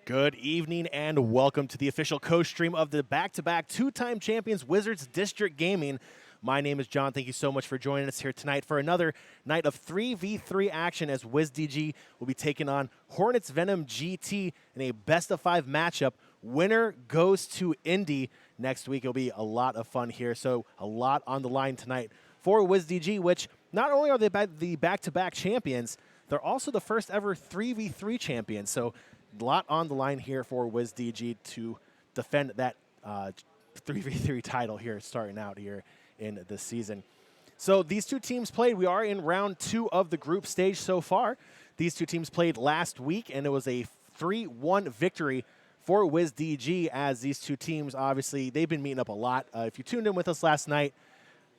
Good evening and welcome to the official co-stream of the back-to-back two-time champions Wizards District Gaming. My name is John. Thank you so much for joining us here tonight for another night of 3v3 action as Wizards D.G will be taking on Hornets Venom GT in a best-of-5 matchup. Winner goes to Indy. Next week it'll be a lot of fun here, so a lot on the line tonight for Wizards D.G, which not only are they the back-to-back champions, they're also the first ever 3v3 champions. So a lot on the line here for Wizards D.G to defend that 3v3 title here starting out here in the season. So these two teams played. We are in round 2 of the group stage so far. These two teams played last week, and it was a 3-1 victory for Wizards D.G as these two teams, obviously, they've been meeting up a lot. If you tuned in with us last night,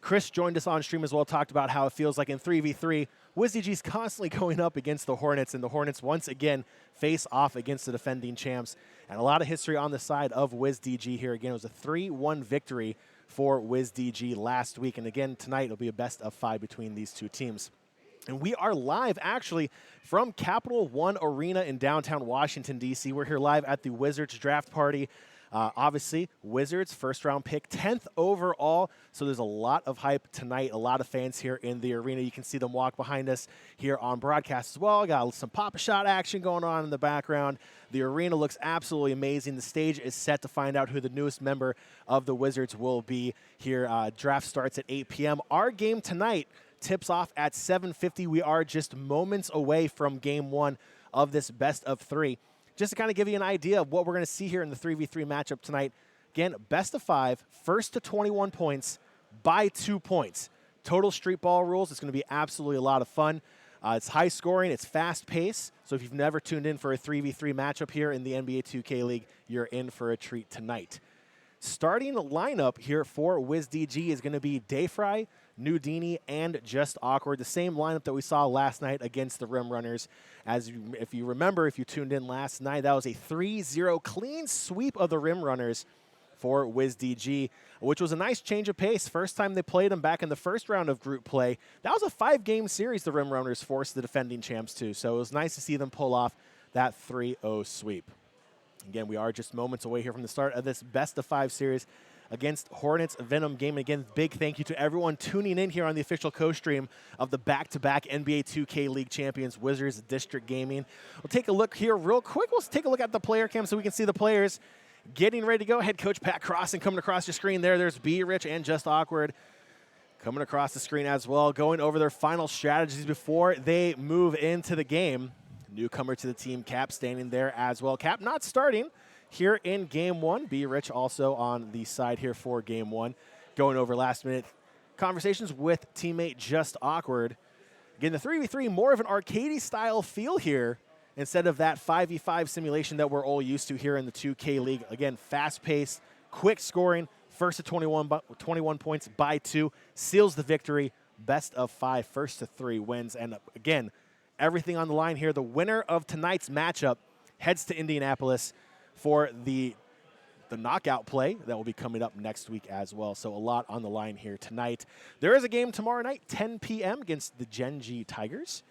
Chris joined us on stream as well, talked about how it feels like in 3v3, Wizards D.G is constantly going up against the Hornets, and the Hornets once again face off against the defending champs. And a lot of history on the side of Wizards D.G here. Again, it was a 3-1 victory for Wizards D.G last week. And again, tonight it'll be a best of 5 between these two teams. And we are live, actually, from Capital One Arena in downtown Washington, D.C. We're here live at the Wizards draft party. Obviously, Wizards, first-round pick, 10th overall. So there's a lot of hype tonight, a lot of fans here in the arena. You can see them walk behind us here on broadcast as well. Got some pop-a-shot action going on in the background. The arena looks absolutely amazing. The stage is set to find out who the newest member of the Wizards will be here. Draft starts at 8 p.m. Our game tonight tips off at 7:50. We are just moments away from game 1 of this best of 3. Just to kind of give you an idea of what we're going to see here in the 3v3 matchup tonight. Again, best of 5, first to 21 points by 2 points. Total street ball rules. It's going to be absolutely a lot of fun. It's high scoring. It's fast pace. So if you've never tuned in for a 3v3 matchup here in the NBA 2K League, you're in for a treat tonight. Starting lineup here for Wizards D.G is going to be Dayfry, Nudini, and Just Awkward. The same lineup that we saw last night against the Rim Runners. If you remember, if you tuned in last night, that was a 3-0 clean sweep of the Rim Runners for Wizards D.G, which was a nice change of pace. First time they played them back in the first round of group play. That was a 5-game series the Rim Runners forced the defending champs to. So it was nice to see them pull off that 3-0 sweep. Again, we are just moments away here from the start of this best of 5 series against Hornets Venom Gaming. Again, big thank you to everyone tuning in here on the official co-stream of the back-to-back NBA 2K League champions, Wizards District Gaming. We'll take a look here real quick. We'll take a look at the player cam so we can see the players getting ready to go. Head coach Pat Crossan coming across your screen there. There's B. Rich and Just Awkward coming across the screen as well, going over their final strategies before they move into the game. Newcomer to the team, Cap, standing there as well. Cap not starting here in game 1. B. Rich also on the side here for game 1. Going over last-minute conversations with teammate Just Awkward. Again, the 3v3, more of an arcade-style feel here instead of that 5v5 simulation that we're all used to here in the 2K League. Again, fast-paced, quick scoring, first to 21 points by 2, seals the victory. Best of 5, first to 3 wins. And again, everything on the line here. The winner of tonight's matchup heads to Indianapolis for the knockout play that will be coming up next week as well. So a lot on the line here tonight. There is a game tomorrow night, 10 p.m. against the Gen G Tigers.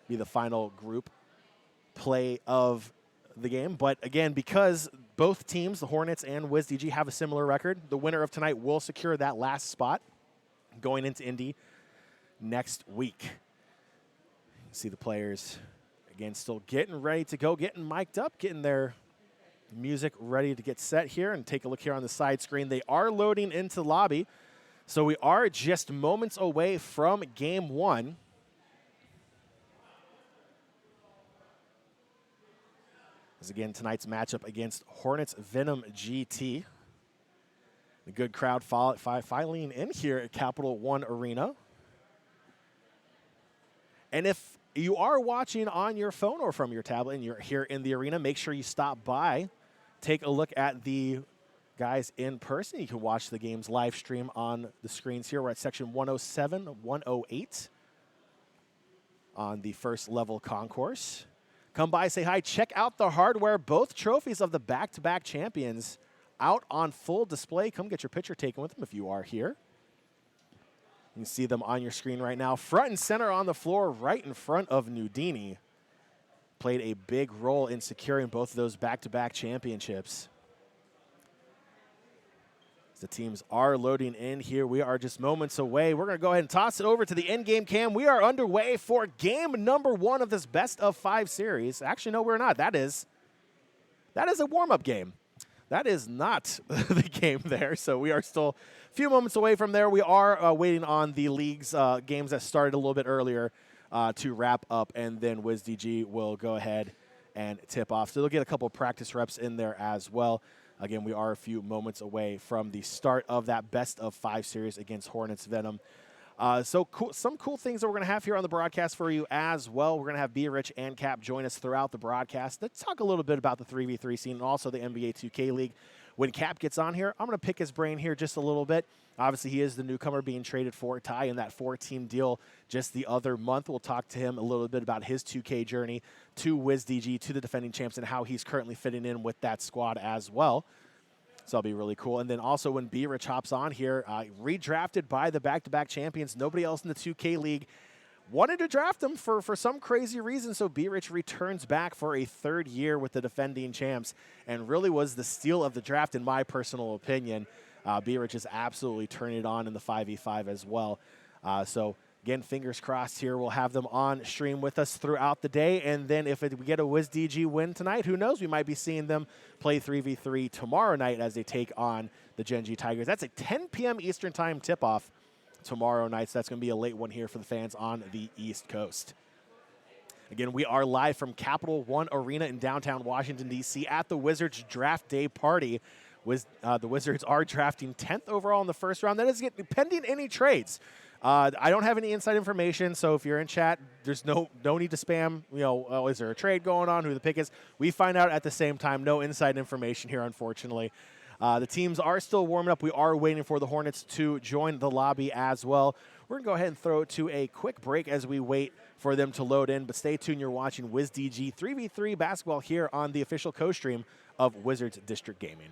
Be the final group play of the game. But again, because both teams, the Hornets and Wizards D.G, have a similar record, the winner of tonight will secure that last spot going into Indy next week. See the players, again, still getting ready to go, getting mic'd up, getting their music ready to get set here. And take a look here on the side screen. They are loading into the lobby. So we are just moments away from game 1. As again, tonight's matchup against Hornets Venom GT. A good crowd filing in here at Capital One Arena. And if you are watching on your phone or from your tablet and you're here in the arena, make sure you stop by. Take a look at the guys in person. You can watch the game's live stream on the screens here. We're at section 107, 108 on the first level concourse. Come by, say hi, check out the hardware. Both trophies of the back-to-back champions out on full display. Come get your picture taken with them if you are here. You can see them on your screen right now. Front and center on the floor, right in front of Nudini. played a big role in securing both of those back-to-back championships. The teams are loading in here. We are just moments away. We're going to go ahead and toss it over to the in-game cam. We are underway for game number 1 of this best-of-5 series. Actually, no, we're not. That is a warm-up game. That is not the game there, so we are still a few moments away from there. We are waiting on the league's games that started a little bit earlier to wrap up, and then Wizards D.G will go ahead and tip off. So they'll get a couple of practice reps in there as well. Again, we are a few moments away from the start of that best-of-5 series against Hornets Venom. So some cool things that we're going to have here on the broadcast for you as well. We're going to have B-Rich and Cap join us throughout the broadcast. Let's talk a little bit about the 3v3 scene and also the NBA 2K League. When Cap gets on here, I'm going to pick his brain here just a little bit. Obviously, he is the newcomer being traded for Ty in that 4-team deal just the other month. We'll talk to him a little bit about his 2K journey to Wizards D.G, to the defending champs, and how he's currently fitting in with that squad as well. So that'll be really cool. And then also when B-Rich hops on here, redrafted by the back-to-back champions, nobody else in the 2K League wanted to draft him for some crazy reason. So B-Rich returns back for a 3rd year with the defending champs and really was the steal of the draft in my personal opinion. B-Rich is absolutely turning it on in the 5v5 as well. So again, fingers crossed here. We'll have them on stream with us throughout the day. And then if we get a Wizards D.G win tonight, who knows? We might be seeing them play 3v3 tomorrow night as they take on the Gen G Tigers. That's a 10 p.m. Eastern time tip-off tomorrow night. So that's going to be a late one here for the fans on the East Coast. Again, we are live from Capital One Arena in downtown Washington, D.C. at the Wizards Draft Day Party. The Wizards are drafting 10th overall in the first round. That is pending any trades. I don't have any inside information, so if you're in chat, there's no need to spam. You know, is there a trade going on? Who the pick is? We find out at the same time. No inside information here, unfortunately. The teams are still warming up. We are waiting for the Hornets to join the lobby as well. We're going to go ahead and throw it to a quick break as we wait for them to load in. But stay tuned. You're watching Wizards D.G 3v3 basketball here on the official co-stream of Wizards District Gaming.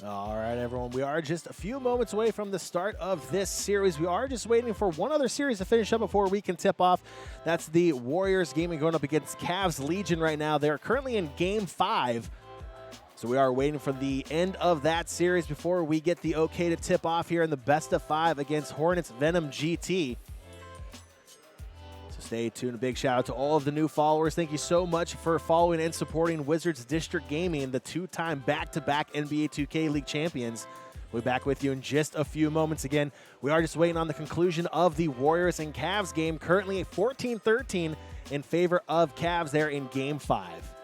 All right, everyone. We are just a few moments away from the start of this series. We are just waiting for one other series to finish up before we can tip off. That's the Warriors Gaming going up against Cavs Legion right now. They're currently in Game 5. So we are waiting for the end of that series before we get the okay to tip off here in the best of 5 against Hornets Venom GT. So stay tuned. A big shout out to all of the new followers. Thank you so much for following and supporting Wizards District Gaming, the 2-time back-to-back NBA 2K League champions. We'll be back with you in just a few moments. Again, we are just waiting on the conclusion of the Warriors and Cavs game. Currently 14-13 in favor of Cavs there in Game 5.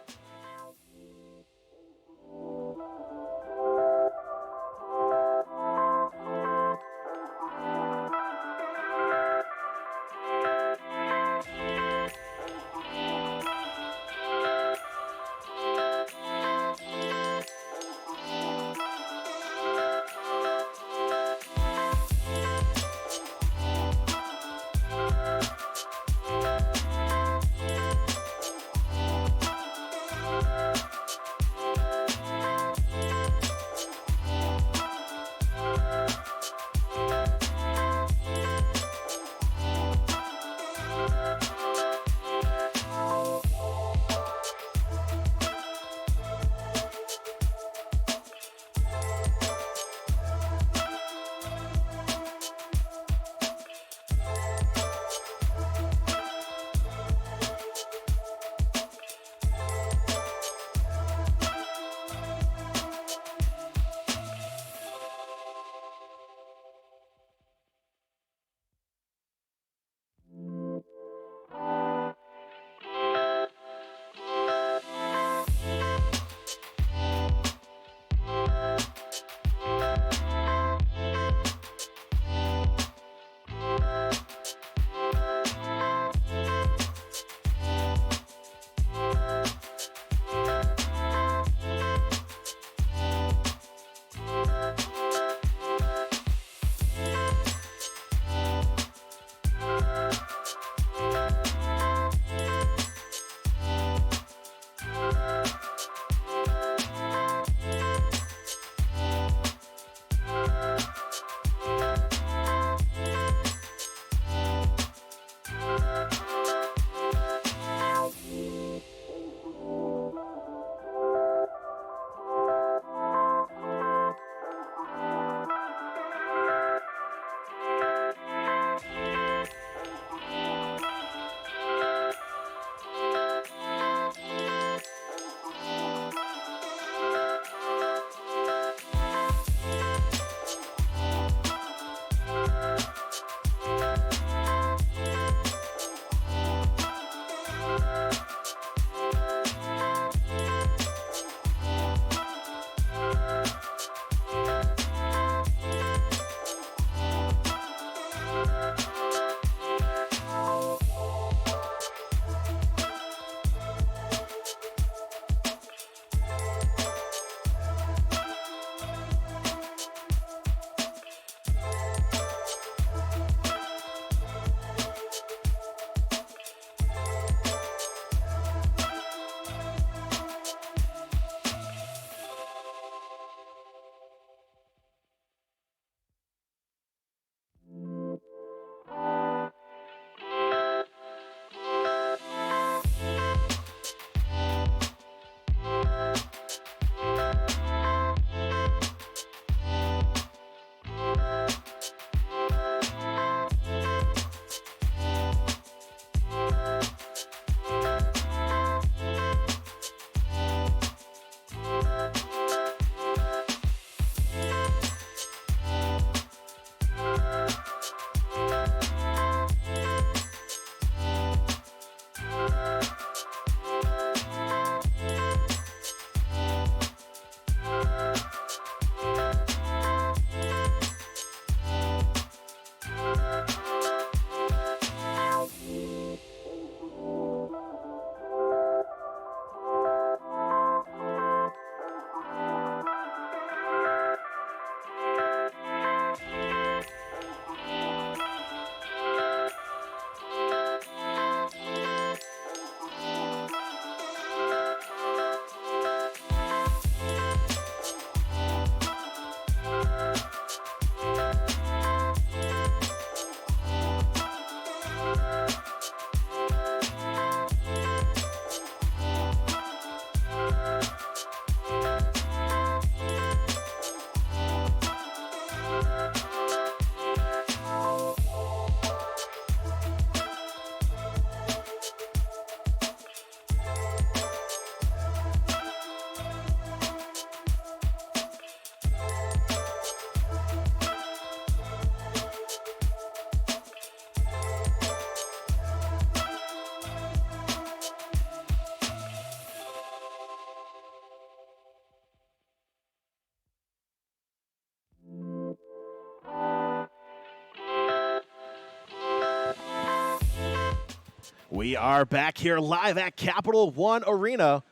We are back here live at Capital One Arena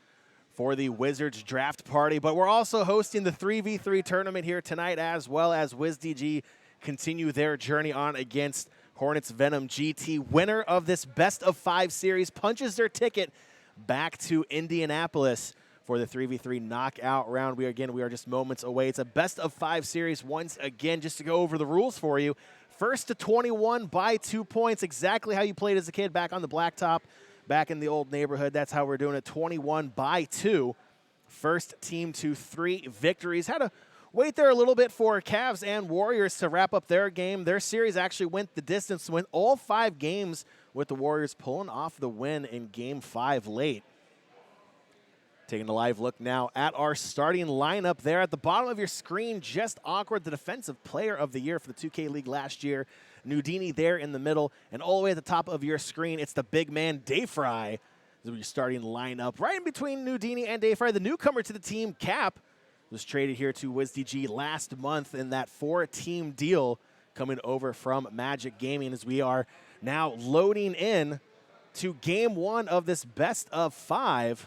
for the Wizards draft party, but we're also hosting the 3v3 tournament here tonight, as well as Wizards D.G continue their journey on against Hornets Venom GT. Winner of this best-of-5 series punches their ticket back to Indianapolis for the 3v3 knockout round. We are just moments away. It's a best-of-5 series once again. Just to go over the rules for you, first to 21 by 2 points, exactly how you played as a kid back on the blacktop, back in the old neighborhood. That's how we're doing it, 21 by 2. First team to 3 victories. Had to wait there a little bit for Cavs and Warriors to wrap up their game. Their series actually went the distance, went all 5 games with the Warriors pulling off the win in Game 5 late. Taking a live look now at our starting lineup there. At the bottom of your screen, just awkward, the Defensive Player of the Year for the 2K League last year. Nudini there in the middle. And all the way at the top of your screen, it's the big man, Dayfry. This is your starting lineup. Right in between Nudini and Dayfry, the newcomer to the team, Cap, was traded here to Wizards D.G last month in that 4-team deal coming over from Magic Gaming, as we are now loading in to Game 1 of this best-of-5.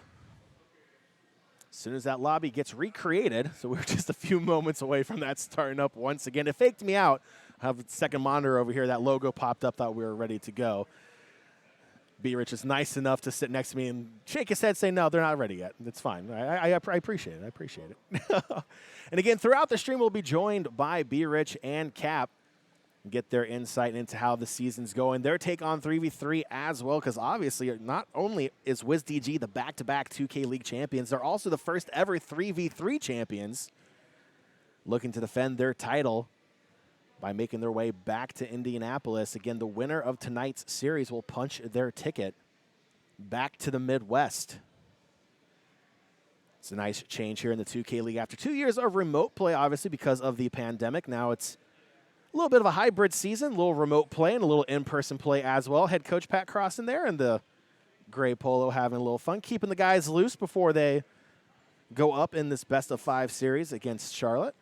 As soon as that lobby gets recreated, so we're just a few moments away from that starting up once again. It faked me out. I have a second monitor over here. That logo popped up, thought we were ready to go. B-Rich is nice enough to sit next to me and shake his head, say, no, they're not ready yet. It's fine. I appreciate it. I appreciate it. And again, throughout the stream, we'll be joined by B-Rich and Cap, get their insight into how the season's going, their take on 3v3 as well, because obviously not only is Wizards D.G the back-to-back 2K League champions, they're also the first ever 3v3 champions, looking to defend their title by making their way back to Indianapolis. Again, the winner of tonight's series will punch their ticket back to the Midwest. It's a nice change here in the 2K League after 2 years of remote play, obviously, because of the pandemic. Now it's a little bit of a hybrid season, a little remote play and a little in-person play as well. Head coach Pat Cross in there and the gray polo having a little fun, keeping the guys loose before they go up in this best-of-5 series against Charlotte.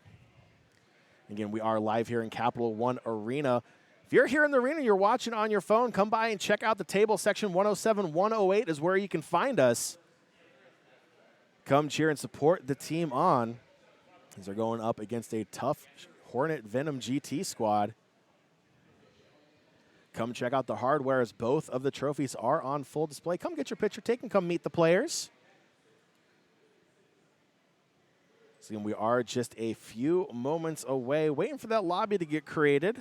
Again, we are live here in Capital One Arena. If you're here in the arena, you're watching on your phone, come by and check out the table. Section 107, 108 is where you can find us. Come cheer and support the team on as they're going up against a tough Hornet Venom GT squad. Come check out the hardware as both of the trophies are on full display. Come get your picture taken. Come meet the players. So we are just a few moments away, waiting for that lobby to get created.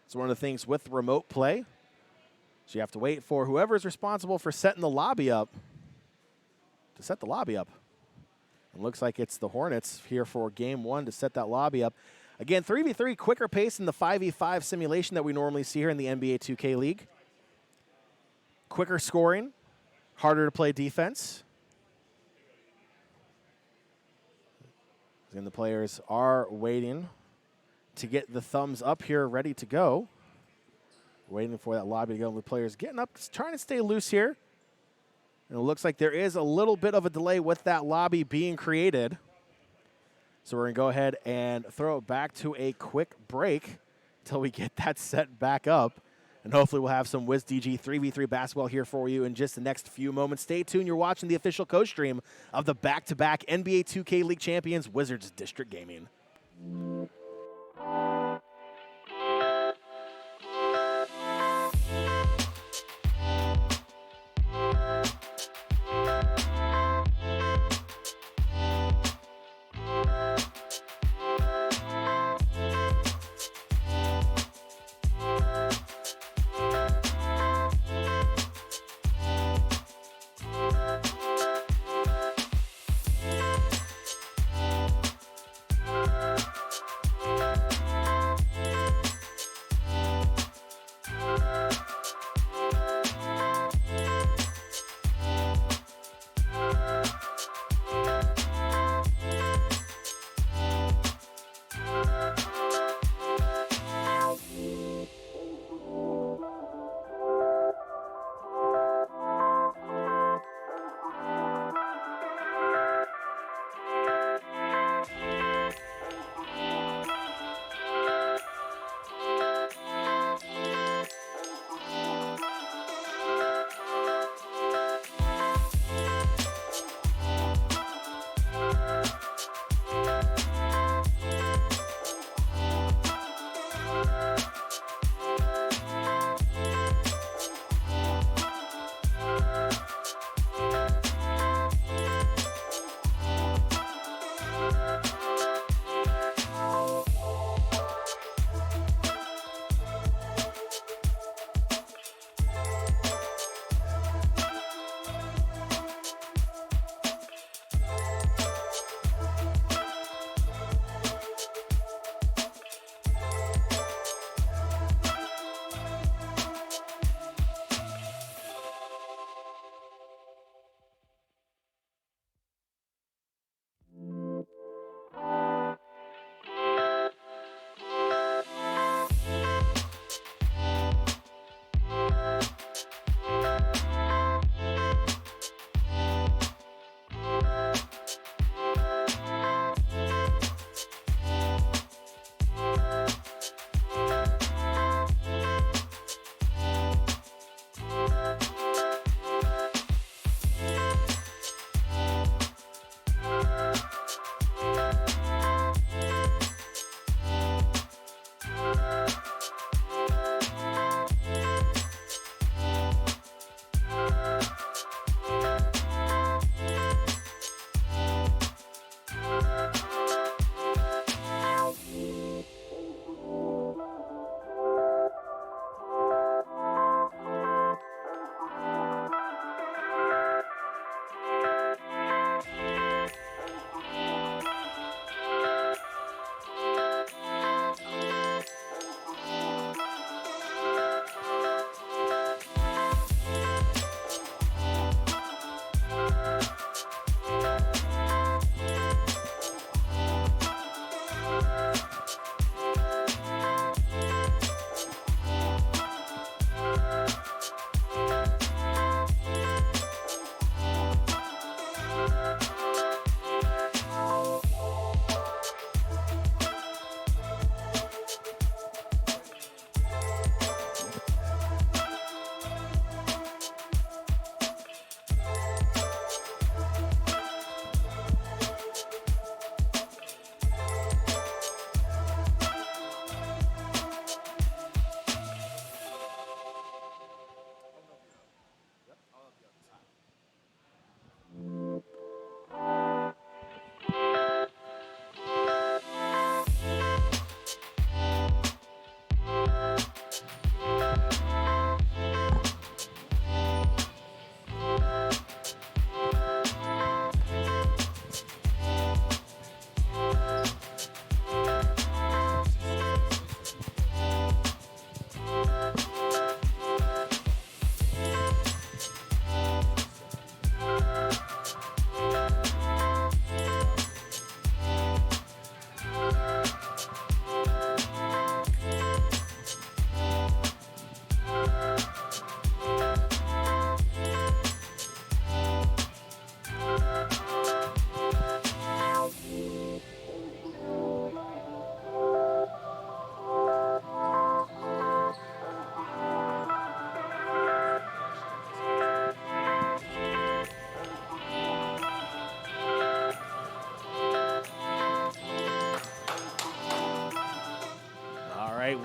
It's one of the things with remote play. So you have to wait for whoever's responsible for setting the lobby up to set the lobby up. It looks like it's the Hornets here for Game 1 to set that lobby up. Again, 3v3, quicker pace than the 5v5 simulation that we normally see here in the NBA 2K League. Quicker scoring, harder to play defense. And the players are waiting to get the thumbs up here, ready to go. Waiting for that lobby to go. The players getting up, trying to stay loose here. And it looks like there is a little bit of a delay with that lobby being created. So we're going to go ahead and throw it back to a quick break until we get that set back up. And hopefully we'll have some Wizards D.G 3v3 basketball here for you in just the next few moments. Stay tuned. You're watching the official co-stream of the back-to-back NBA 2K League champions, Wizards District Gaming.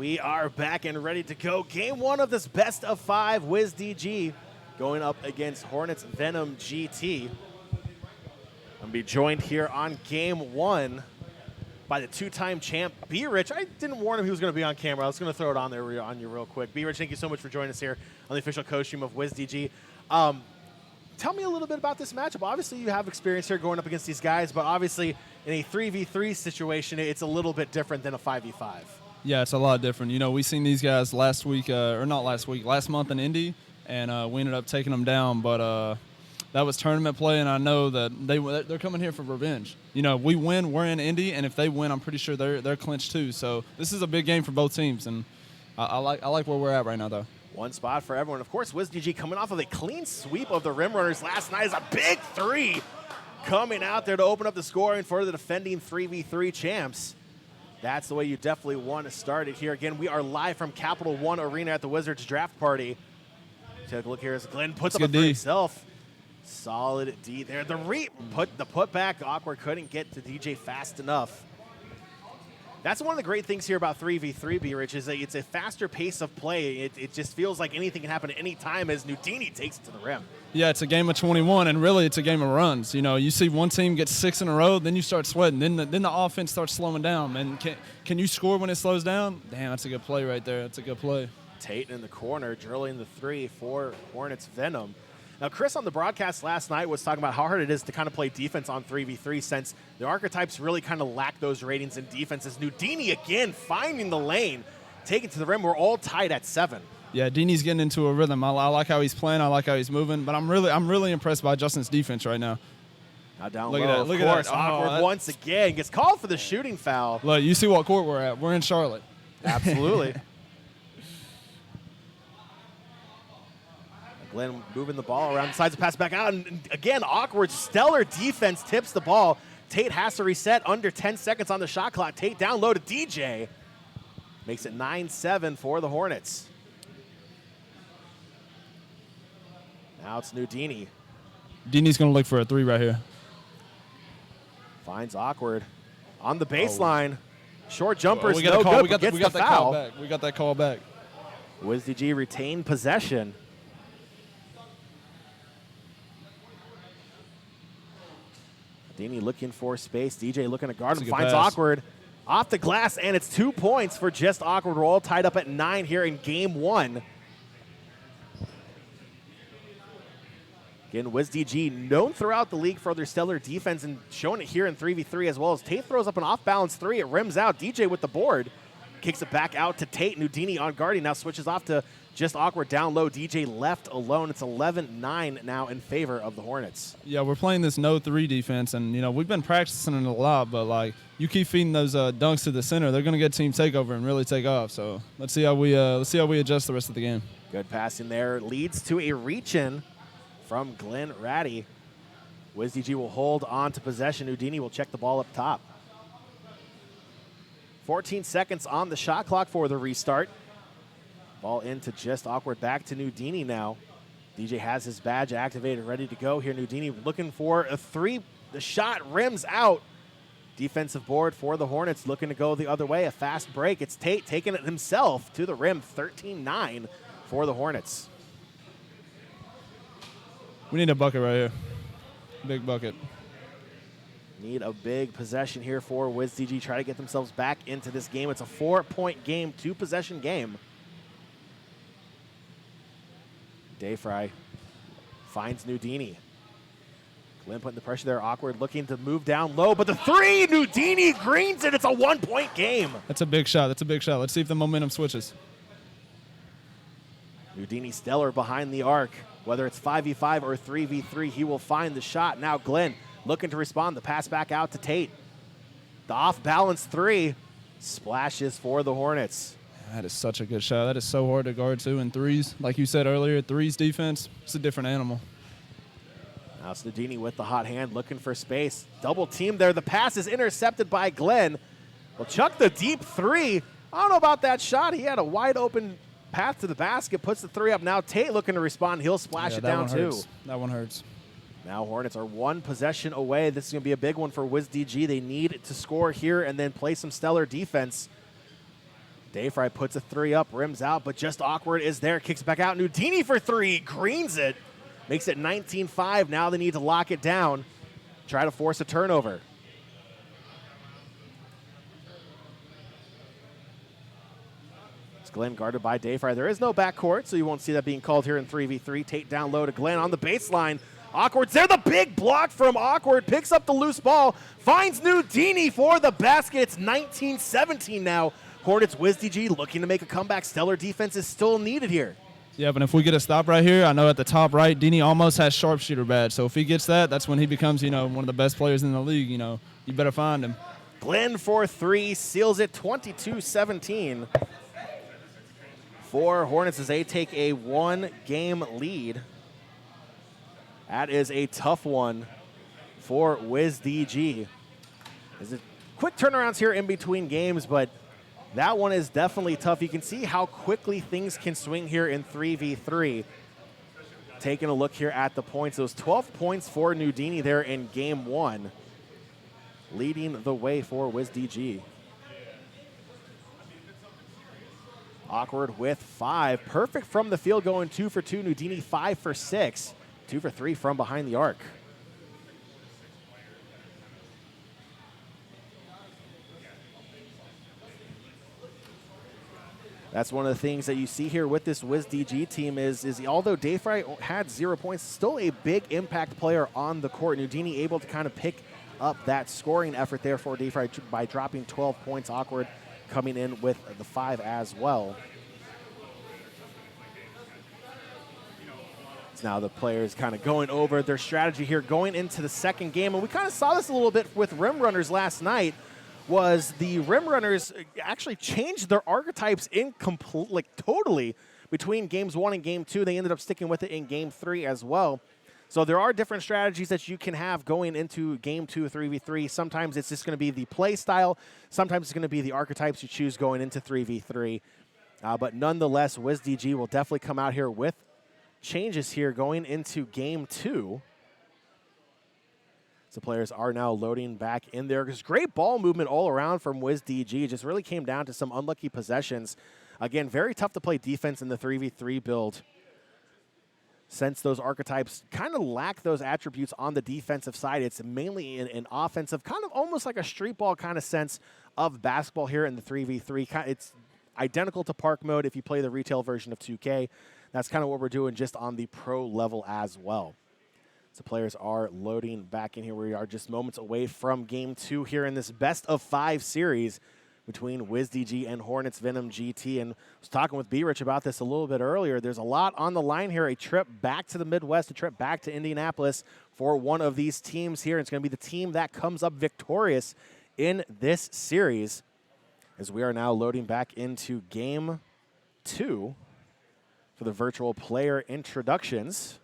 We are back and ready to go. Game 1 of this best of 5 Wizards D.G. going up against Hornets Venom GT. I'm going to be joined here on Game 1 by the two-time champ, B-Rich. I didn't warn him he was going to be on camera. I was going to throw it on there on you real quick. B-Rich, thank you so much for joining us here on the official co-stream of Wizards D.G. Tell me a little bit about this matchup. Obviously, you have experience here going up against these guys, but obviously in a 3v3 situation, it's a little bit different than a 5v5. Yeah, it's a lot different. You know, we seen these guys last week, or not last week, last month in Indy, and we ended up taking them down. But that was tournament play, and I know that they're coming here for revenge. You know, we win, we're in Indy, and if they win, I'm pretty sure they're clinched too. So this is a big game for both teams, and I like where we're at right now, though. One spot for everyone. Of course, Wizards D.G. coming off of a clean sweep of the Rim Runners last night is a big three coming out there to open up the scoring for the defending 3v3 champs. That's the way you definitely want to start it here. Again, we are live from Capital One Arena at the Wizards draft party. Take a look here as Glenn puts up a three himself. Solid D there. The putback awkward, couldn't get to DJ fast enough. That's one of the great things here about 3v3, B-Rich, is that it's a faster pace of play. It just feels like anything can happen at any time as Nudini takes it to the rim. Yeah, it's a game of 21, and really it's a game of runs. You know, you see one team get 6 in a row, then you start sweating. Then the offense starts slowing down. And can you score when it slows down? Damn, that's a good play right there. That's a good play. Tate in the corner, drilling the three for Hornets Venom. Now, Chris on the broadcast last night was talking about how hard it is to kind of play defense on 3v3 since the archetypes really kind of lack those ratings in defense. As Nudini again finding the lane, taking to the rim. We're all tied at 7. Yeah, Dini's getting into a rhythm. I like how he's playing. I like how he's moving. But I'm really impressed by Justin's defense right now. Now down low, of course, awkward once again. Gets called for the shooting foul. Look, you see what court we're at. We're in Charlotte. Absolutely. Glenn moving the ball around, decides to pass back out. And again, awkward, stellar defense tips the ball. Tate has to reset under 10 seconds on the shot clock. Tate down low to DJ. Makes it 9-7 for the Hornets. Now it's Nudini. Dini's going to look for a 3 right here. Finds awkward on the baseline. Short jumpers, we no good, we got that foul. Call back. We got that call back. Wizards D.G. retained possession. Dini looking for space. DJ looking to guard him. Finds awkward. Off the glass, and it's 2 points for just awkward. We're all tied up at 9 here in game 1. Again, Wizards D.G. known throughout the league for their stellar defense and showing it here in 3v3 as well as Tate throws up an off-balance 3. It rims out. DJ with the board. Kicks it back out to Tate. Nudini on guarding. Now switches off to just awkward down low. DJ left alone. It's 11-9 now in favor of the Hornets. Yeah, we're playing this no 3 defense, and, you know, we've been practicing it a lot, but, like, you keep feeding those dunks to the center, they're going to get team takeover and really take off. So let's see how we adjust the rest of the game. Good passing there. Leads to a reach-in from Glenn Ratty. Wizards D.G. will hold on to possession. Nudini will check the ball up top. 14 seconds on the shot clock for the restart. Ball into just awkward. Back to Nudini now. DJ has his badge activated, ready to go here. Nudini looking for a 3. The shot rims out. Defensive board for the Hornets looking to go the other way. A fast break. It's Tate taking it himself to the rim. 13-9 for the Hornets. We need a bucket right here. Big bucket. Need a big possession here for Wizards D.G. Try to get themselves back into this game. It's a 4-point game, 2-possession game. Dayfry finds Nudini. Glenn putting the pressure there, awkward, looking to move down low, but the 3, Nudini greens it. It's a 1-point game. That's a big shot. That's a big shot. Let's see if the momentum switches. Nudini stellar behind the arc. Whether it's 5v5 or 3v3, he will find the shot. Now Glenn looking to respond. The pass back out to Tate. The off-balance 3 splashes for the Hornets. That is such a good shot. That is so hard to guard, too, in 3s. Like you said earlier, 3s defense, it's a different animal. Now it's Nudini with the hot hand, looking for space. Double team there. The pass is intercepted by Glenn. Well, Chuck the deep 3. I don't know about that shot. He had a wide open path to the basket, puts the 3 up. Now Tate looking to respond. He'll splash it down, too. That one hurts. Now Hornets are 1 possession away. This is going to be a big one for Wizards D.G. They need to score here and then play some stellar defense. Dayfry puts a 3 up, rims out, but just awkward is there. Kicks back out. Nudini for 3. Greens it. Makes it 19-5. Now they need to lock it down. Try to force a turnover. It's Glenn guarded by Dayfry. There is no backcourt, so you won't see that being called here in 3v3. Tate down low to Glenn on the baseline. Awkward's there. The big block from Awkward. Picks up the loose ball. Finds Nudini for the basket. It's 19-17 now. Hornets Wiz D.G looking to make a comeback. Stellar defense is still needed here. Yeah, but if we get a stop right here, I know at the top right, Dini almost has sharpshooter badge. So if he gets that, that's when he becomes, one of the best players in the league. You better find him. Glenn for 3, seals it 22-17. For Hornets as they take a 1-game lead. That is a tough one for Wiz D.G. There's quick turnarounds here in between games, but that one is definitely tough. You can see how quickly things can swing here in 3v3. Taking a look here at the points. Those 12 points for Nudini there in game 1. Leading the way for Wiz D.G. Awkward with 5. Perfect from the field, going 2 for 2. Nudini 5 for 6. 2 for 3 from behind the arc. That's one of the things that you see here with this Wiz D.G team is although Dayfry had 0 points, still a big impact player on the court. Nudini able to kind of pick up that scoring effort there for Dayfry by dropping 12 points. Awkward coming in with the 5 as well. So now the players kind of going over their strategy here going into the second game. And we kind of saw this a little bit with Rim Runners last night. Was the Rim Runners actually changed their archetypes totally between games 1 and game 2. They ended up sticking with it in game 3 as well. So there are different strategies that you can have going into game 2 3v3. Sometimes it's just going to be the play style. Sometimes it's going to be the archetypes you choose going into 3v3. But nonetheless, Wiz D.G will definitely come out here with changes here going into game 2. So players are now loading back in there. There's great ball movement all around from Wiz D.G. It just really came down to some unlucky possessions. Again, very tough to play defense in the 3v3 build, since those archetypes kind of lack those attributes on the defensive side. It's mainly an offensive, kind of almost like a street ball kind of sense of basketball here in the 3v3. It's identical to Park Mode if you play the retail version of 2K. That's kind of what we're doing just on the pro level as well. So players are loading back in here. We are just moments away from game 2 here in this best of 5 series between Wiz D.G and Hornets Venom GT. And I was talking with B-Rich about this a little bit earlier. There's a lot on the line here. A trip back to the Midwest, a trip back to Indianapolis for one of these teams here. It's going to be the team that comes up victorious in this series, as we are now loading back into game 2 for the virtual player introductions.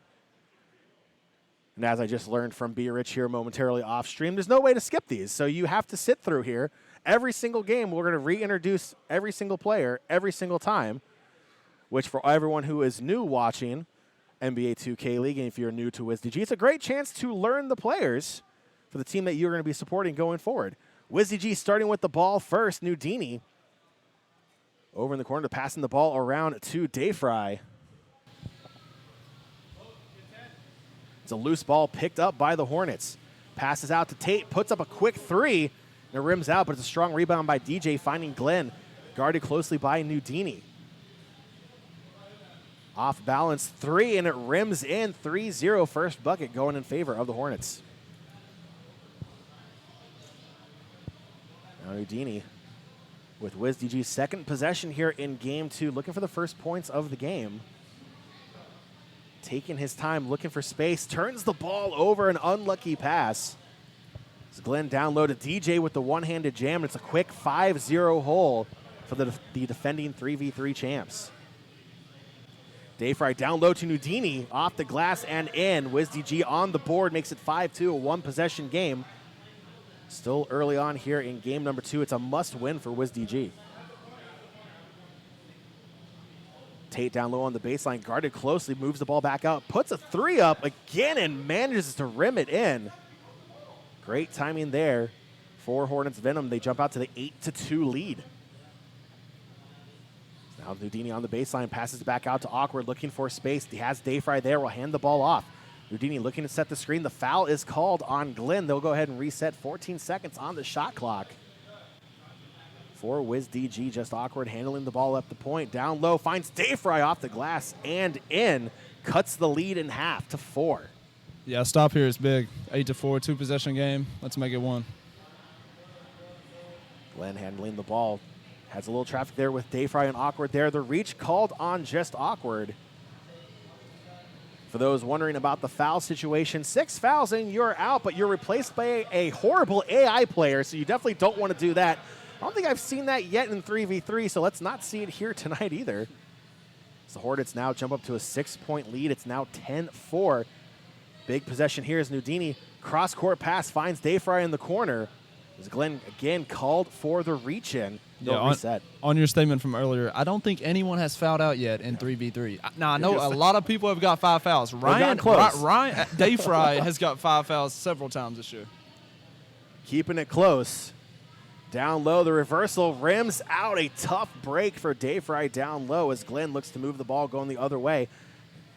And as I just learned from B-Rich here momentarily off stream, there's no way to skip these. So you have to sit through here. Every single game, we're going to reintroduce every single player every single time, which for everyone who is new watching NBA 2K League, and if you're new to Wiz D.G, it's a great chance to learn the players for the team that you're going to be supporting going forward. Wiz D.G starting with the ball first. Nudini over in the corner, passing the ball around to Dayfry. It's a loose ball picked up by the Hornets. Passes out to Tate, puts up a quick 3, and it rims out, but it's a strong rebound by DJ, finding Glenn, guarded closely by Nudini. Off balance 3, and it rims in 3-0. First bucket going in favor of the Hornets. Now Nudini with Wiz DG's second possession here in game 2, looking for the first points of the game. Taking his time, looking for space, turns the ball over, an unlucky pass. It's Glenn down low to DJ with the one-handed jam. It's a quick 5-0 hole for the defending 3v3 champs. Dayfry down low to Nudini, off the glass and in. Wiz DG on the board, makes it 5-2, a one-possession game. Still early on here in game number 2. It's a must-win for Wiz DG. Tate down low on the baseline, guarded closely, moves the ball back out, puts a 3 up again and manages to rim it in. Great timing there for Hornets Venom. They jump out to the 8-2 lead. Now Nudini on the baseline, passes back out to Awkward, looking for space. He has Dayfry there, will hand the ball off. Nudini looking to set the screen. The foul is called on Glenn. They'll go ahead and reset 14 seconds on the shot clock. For Wizards D.G, just Awkward handling the ball up the point. Down low, finds Dayfry off the glass and in. Cuts the lead in half to 4. Yeah, stop here is big. 8-4, 2-possession game. Let's make it 1. Glenn handling the ball. Has a little traffic there with Dayfry and Awkward there. The reach called on just Awkward. For those wondering about the foul situation, 6 fouls and you're out, but you're replaced by a horrible AI player, so you definitely don't want to do that. I don't think I've seen that yet in 3v3, so let's not see it here tonight either. So the Hornets now jump up to a 6-point lead. It's now 10-4. Big possession here as Nudini cross-court pass finds Dayfry in the corner. As Glenn again called for the reach-in. Yeah, reset. On your statement from earlier, I don't think anyone has fouled out yet in 3v3. Now, I know a lot of people have got 5 fouls. Ryan Dayfry has got 5 fouls several times this year. Keeping it close. Down low, the reversal rims out. A tough break for Dayfry down low as Glenn looks to move the ball going the other way.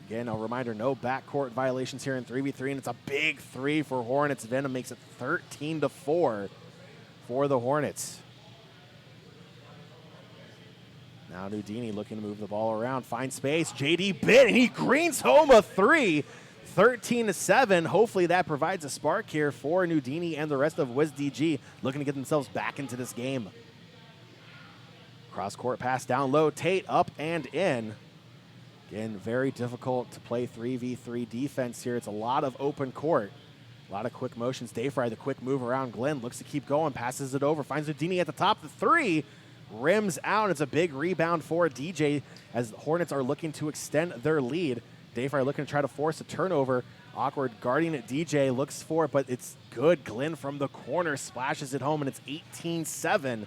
Again, a reminder, no backcourt violations here in 3v3, and it's a big 3 for Hornets. Venom makes it 13-4 for the Hornets. Now Nudini looking to move the ball around, find space. JD bit, and he greens home a 3. 13-7. Hopefully that provides a spark here for Nudini and the rest of Wizards D.G. looking to get themselves back into this game. Cross-court pass down low. Tate up and in. Again, very difficult to play 3v3 defense here. It's a lot of open court. A lot of quick motions. Dayfry, the quick move around Glenn, looks to keep going, passes it over, finds Nudini at the top. The 3 rims out. It's a big rebound for DJ as the Hornets are looking to extend their lead. Dayfry looking to try to force a turnover. Awkward guarding it. DJ looks for it, but it's good. Glenn from the corner splashes it home, and it's 18-7.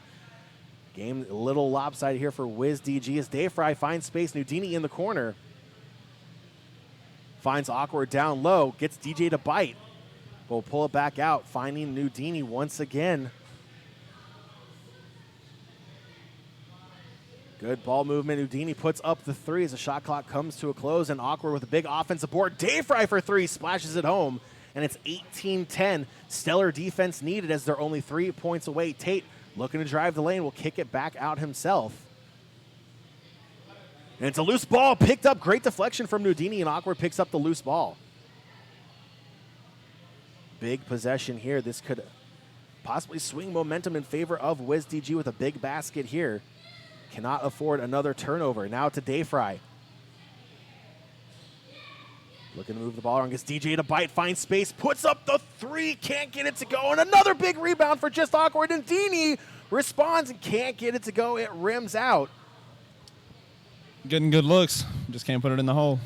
Game a little lopsided here for Wizards D.G. as Dayfry finds space. Nudini in the corner. Finds Awkward down low. Gets DJ to bite. We'll pull it back out. Finding Nudini once again. Good ball movement. Nudini puts up the 3 as the shot clock comes to a close, and Awkward with a big offensive board. Dayfry for 3 splashes it home, and it's 18-10. Stellar defense needed as they're only 3 points away. Tate looking to drive the lane, will kick it back out himself. And it's a loose ball picked up. Great deflection from Nudini, and Awkward picks up the loose ball. Big possession here. This could possibly swing momentum in favor of Wizards D.G. with a big basket here. Cannot afford another turnover. Now to Dayfry. Looking to move the ball around, gets DJ to bite, finds space, puts up the 3, can't get it to go, and another big rebound for just Awkward, and Dini responds and can't get it to go. It rims out. Getting good looks, just can't put it in the hole.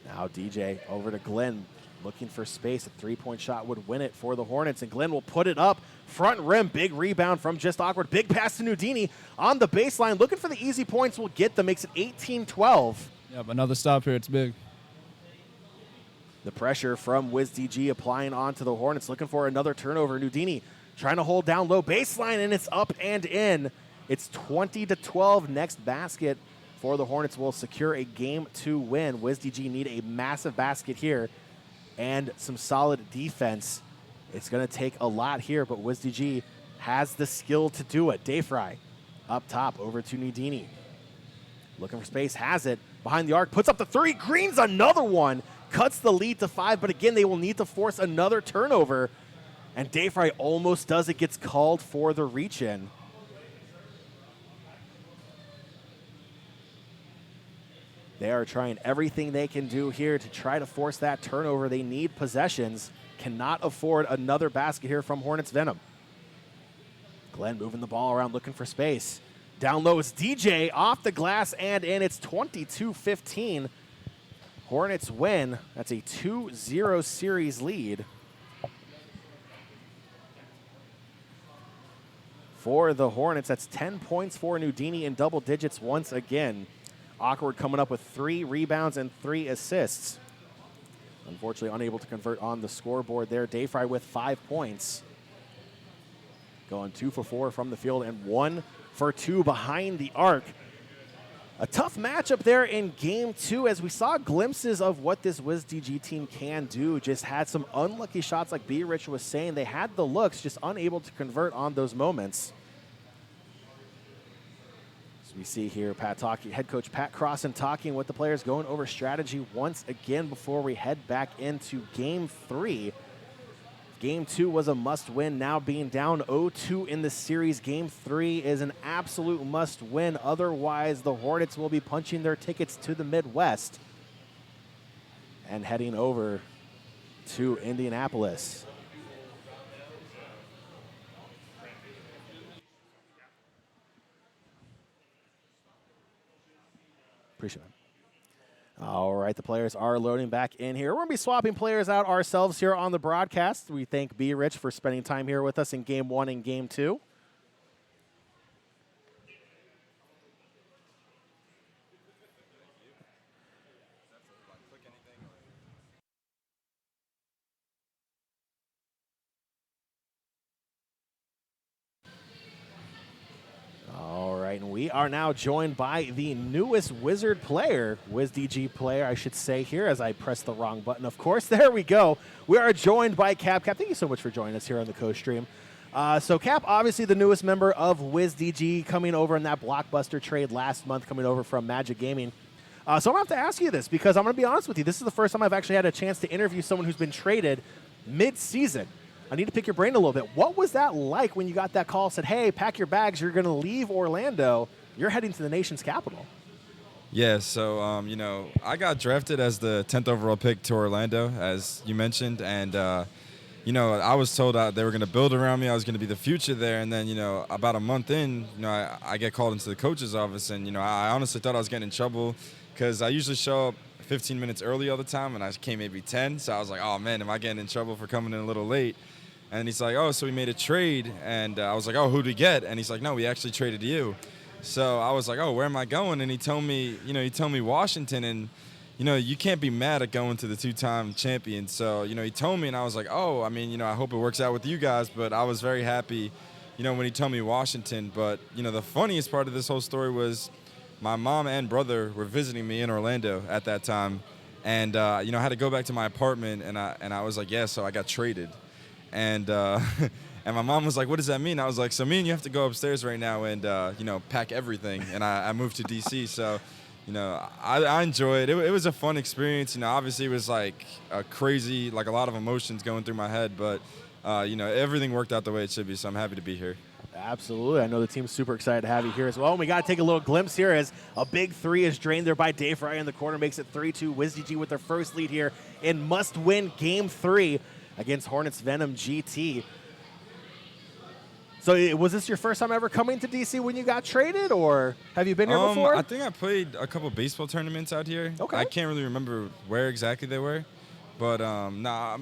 Now DJ over to Glenn, looking for space. A 3-point shot would win it for the Hornets, and Glenn will put it up. Front rim, big rebound from just Awkward. Big pass to Nudini on the baseline. Looking for the easy points, will get them. Makes it 18-12. Yep, another stop here. It's big. The pressure from Wizards D.G. applying onto the Hornets. Looking for another turnover. Nudini trying to hold down low baseline, and it's up and in. It's 20-12. Next basket for the Hornets will secure a Game 2 win. Wizards D.G. need a massive basket here and some solid defense. It's going to take a lot here, but Wizards D.G. has the skill to do it. Dayfry up top over to Nudini. Looking for space, has it. Behind the arc, puts up the 3, greens another one. Cuts the lead to 5, but again, they will need to force another turnover. And Dayfry almost does it, gets called for the reach-in. They are trying everything they can do here to try to force that turnover. They need possessions. Cannot afford another basket here from Hornets Venom. Glenn moving the ball around, looking for space. Down low is DJ, off the glass and in. It's 22-15. Hornets win. That's a 2-0 series lead for the Hornets. That's 10 points for Nudini in double digits once again. Awkward coming up with 3 rebounds and 3 assists. Unfortunately, unable to convert on the scoreboard there. Dayfry with 5 points. Going 2 for 4 from the field and 1 for 2 behind the arc. A tough matchup there in game 2 as we saw glimpses of what this Wizards D.G team can do. Just had some unlucky shots like B. Rich was saying. They had the looks, just unable to convert on those moments. As we see here, head coach Pat Crossan talking with the players, going over strategy once again before we head back into game 3. Game 2 was a must-win, now being down 0-2 in the series. Game 3 is an absolute must-win. Otherwise, the Hornets will be punching their tickets to the Midwest and heading over to Indianapolis. Appreciate it. All right, the players are loading back in here. We're going to be swapping players out ourselves here on the broadcast. We thank B. Rich for spending time here with us in Game 1 and Game 2. All right, and we are now joined by the newest Wizard player, Wiz D.G player, I should say here, as I press the wrong button. Of course, there we go. We are joined by Cap. Cap, thank you so much for joining us here on the co-stream. So Cap, obviously the newest member of Wiz D.G, coming over in that blockbuster trade last month, coming over from Magic Gaming. So I'm going to have to ask you this because I'm going to be honest with you. This is the first time I've actually had a chance to interview someone who's been traded mid-season. I need to pick your brain a little bit. What was that like when you got that call, said, hey, pack your bags, you're going to leave Orlando, you're heading to the nation's capital? Yeah, so, you know, I got drafted as the 10th overall pick to Orlando, as you mentioned, and, you know, I was told they were going to build around me, I was going to be the future there, and then, you know, about a month in, you know, I get called into the coach's office, and, you know, I honestly thought I was getting in trouble because I usually show up 15 minutes early all the time, and I came maybe 10, so I was like, oh, man, am I getting in trouble for coming in a little late? And he's like, oh, so we made a trade. And I was like, oh, who'd we get? And he's like, no, we actually traded you. So I was like, oh, where am I going? And he told me, Washington. And, you know, you can't be mad at going to the 2-time champion. So, you know, he told me, and I was like, oh, I mean, you know, I hope it works out with you guys. But I was very happy, you know, when he told me Washington. But, you know, the funniest part of this whole story was my mom and brother were visiting me in Orlando at that time. And, you know, I had to go back to my apartment. And I was like, yeah, so I got traded. And and my mom was like, what does that mean? I was like, so me and you have to go upstairs right now and, you know, pack everything. And I moved to D.C., so, you know, I enjoyed it. It was a fun experience. You know, obviously it was like a crazy, like a lot of emotions going through my head. But, you know, everything worked out the way it should be, so I'm happy to be here. Absolutely. I know the team's super excited to have you here as well. And we got to take a little glimpse here as a big 3 is drained there by Dave Fry in the corner, makes it 3-2. Wiz D.G with their first lead here in must-win Game 3. Against Hornets Venom GT. So was this your first time ever coming to DC when you got traded, or have you been here before? I think I played a couple baseball tournaments out here. Okay. I can't really remember where exactly they were, but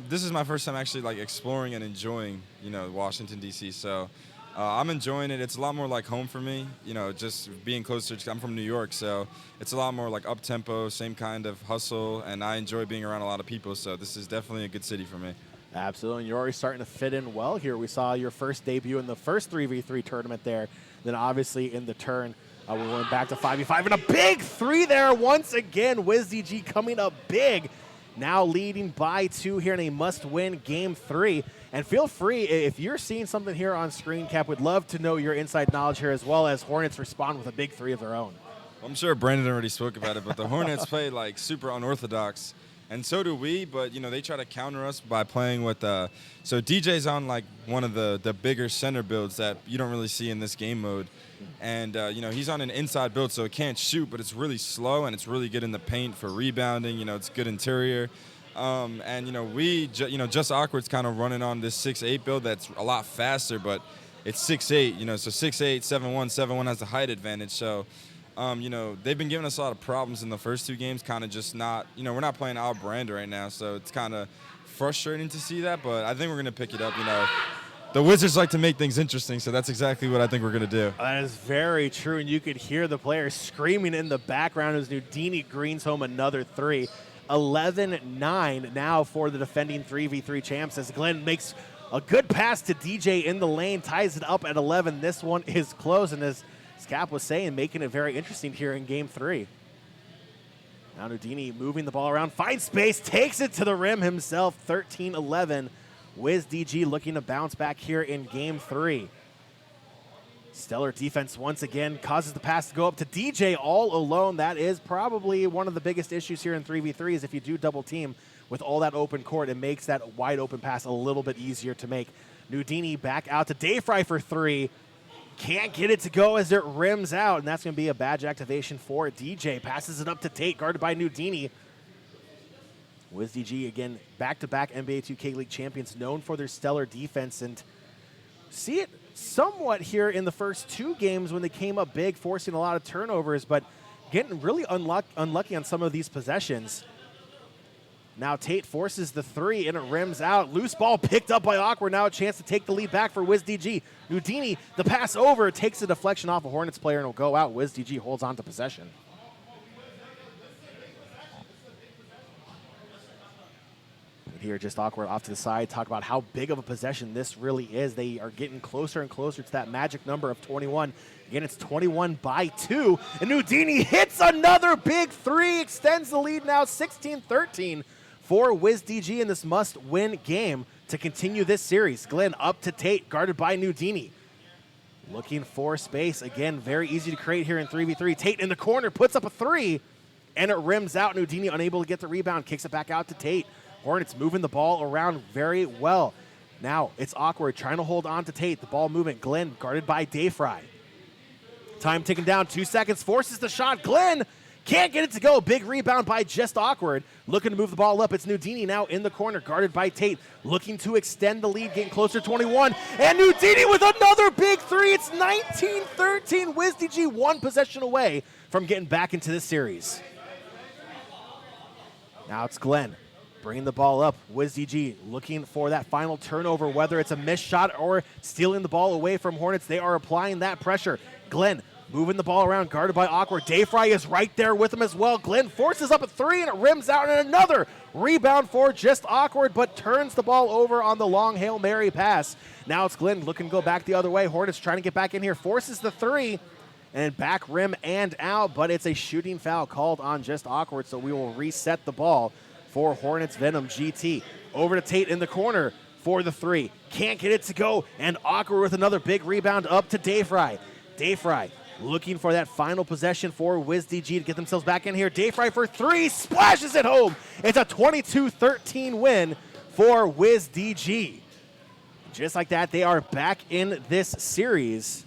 this is my first time actually like exploring and enjoying, you know, Washington D.C. So I'm enjoying it. It's a lot more like home for me, you know, just being closer. I'm from New York, so it's a lot more like up tempo, same kind of hustle, and I enjoy being around a lot of people. So this is definitely a good city for me. Absolutely, and you're already starting to fit in well here. We saw your first debut in the first 3v3 tournament there. Then obviously in the turn, we went back to 5v5. And a big 3 there once again. Wiz D.G coming up big. Now leading by 2 here in a must-win Game 3. And feel free, if you're seeing something here on screen, Cap, would love to know your inside knowledge here as well as Hornets respond with a big 3 of their own. I'm sure Brandon already spoke about it, but the Hornets play like super unorthodox. And so do we, but, you know, they try to counter us by playing with so DJ's on, like, one of the bigger center builds that you don't really see in this game mode. And, you know, he's on an inside build, so it can't shoot, but it's really slow, and it's really good in the paint for rebounding. You know, it's good interior. And, you know, Just Awkward's kind of running on this 6'8 build that's a lot faster, but it's 6'8, you know, so 6'8, 7'1", 7'1 has the height advantage. So, you know, they've been giving us a lot of problems in the first 2 games, kind of just not, you know, we're not playing our brand right now, so it's kind of frustrating to see that, but I think we're going to pick it up. You know, the Wizards like to make things interesting, so that's exactly what I think we're going to do. That is very true, and you could hear the players screaming in the background as Nudini greens home another 3. 11-9 now for the defending 3v3 champs as Glenn makes a good pass to DJ in the lane, ties it up at 11. This one is close, and as as Cap was saying, making it very interesting here in Game 3. Now Nudini moving the ball around, finds space, takes it to the rim himself, 13-11. Wiz DG looking to bounce back here in Game 3. Stellar defense once again causes the pass to go up to DJ all alone. That is probably one of the biggest issues here in 3v3 is if you do double team with all that open court, it makes that wide open pass a little bit easier to make. Nudini back out to Dayfry for 3. Can't get it to go as it rims out, and that's going to be a badge activation for DJ. Passes it up to Tate, guarded by Nudini. Wiz DG, again, back-to-back NBA 2K League champions, known for their stellar defense, and see it somewhat here in the first 2 games when they came up big, forcing a lot of turnovers, but getting really unlucky on some of these possessions. Now Tate forces the 3, and it rims out. Loose ball picked up by Awkward. Now a chance to take the lead back for Wiz DG. Nudini, the pass over, takes a deflection off a Hornets player, and will go out. Wiz DG holds on to possession. Here, just Awkward off to the side, talk about how big of a possession this really is. They are getting closer and closer to that magic number of 21. Again, it's 21 by 2, and Nudini hits another big 3, extends the lead now 16-13 for Wiz DG in this must-win game to continue this series. Glenn up to Tate, guarded by Nudini. Looking for space. Again, very easy to create here in 3v3. Tate in the corner, puts up a 3, and it rims out. Nudini unable to get the rebound, kicks it back out to Tate. Hornets moving the ball around very well. Now it's Awkward trying to hold on to Tate. The ball movement. Glenn guarded by Dayfry. Time ticking down. 2 seconds. Forces the shot. Glenn can't get it to go. Big rebound by just Awkward. Looking to move the ball up. It's Nudini now in the corner, guarded by Tate. Looking to extend the lead, getting closer to 21. And Nudini with another big 3. It's 19-13. Wiz DG 1 possession away from getting back into this series. Now it's Glenn. Bringing the ball up, Wiz DG looking for that final turnover, whether it's a missed shot or stealing the ball away from Hornets. They are applying that pressure. Glenn moving the ball around, guarded by Awkward. Dayfry is right there with him as well. Glenn forces up a 3, and it rims out, and another rebound for just Awkward, but turns the ball over on the long Hail Mary pass. Now it's Glenn looking to go back the other way. Hornets trying to get back in here, forces the 3, and back rim and out, but it's a shooting foul called on just Awkward, so we will reset the ball for Hornets Venom GT. Over to Tate in the corner for the 3. Can't get it to go, and Awkward with another big rebound up to Dayfry. Dayfry looking for that final possession for Wiz DG to get themselves back in here. Dayfry for 3, splashes it home. It's a 22-13 win for Wiz DG. Just like that, they are back in this series.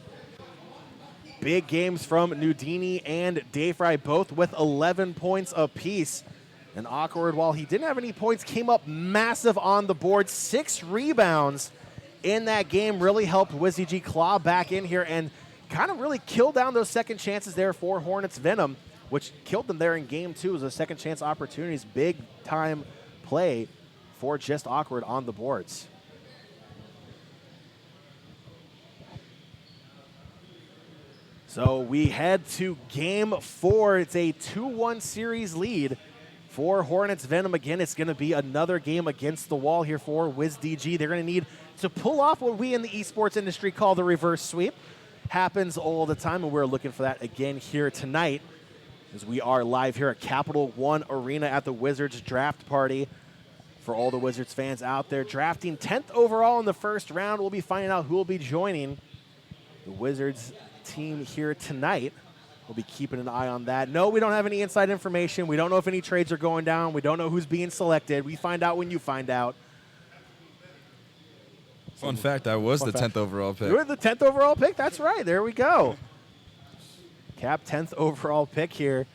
Big games from Nudini and Dayfry, both with 11 points apiece. And Awkward, while he didn't have any points, came up massive on the board. 6 rebounds in that game really helped Wiz DG claw back in here and kind of really kill down those second chances there for Hornets Venom, which killed them there in game 2 as a second chance opportunities. Big time play for just Awkward on the boards. So we head to game 4. It's a 2-1 series lead for Hornets Venom. Again, it's going to be another game against the wall here for Wiz DG. They're going to need to pull off what we in the esports industry call the reverse sweep. Happens all the time, and we're looking for that again here tonight as we are live here at Capital One Arena at the Wizards draft party. For all the Wizards fans out there, drafting 10th overall in the first round. We'll be finding out who will be joining the Wizards team here tonight. We'll be keeping an eye on that. No, we don't have any inside information. We don't know if any trades are going down. We don't know who's being selected. We find out when you find out. Fun fact, I was the 10th overall pick. You were the 10th overall pick? That's right. There we go. Cap 10th overall pick here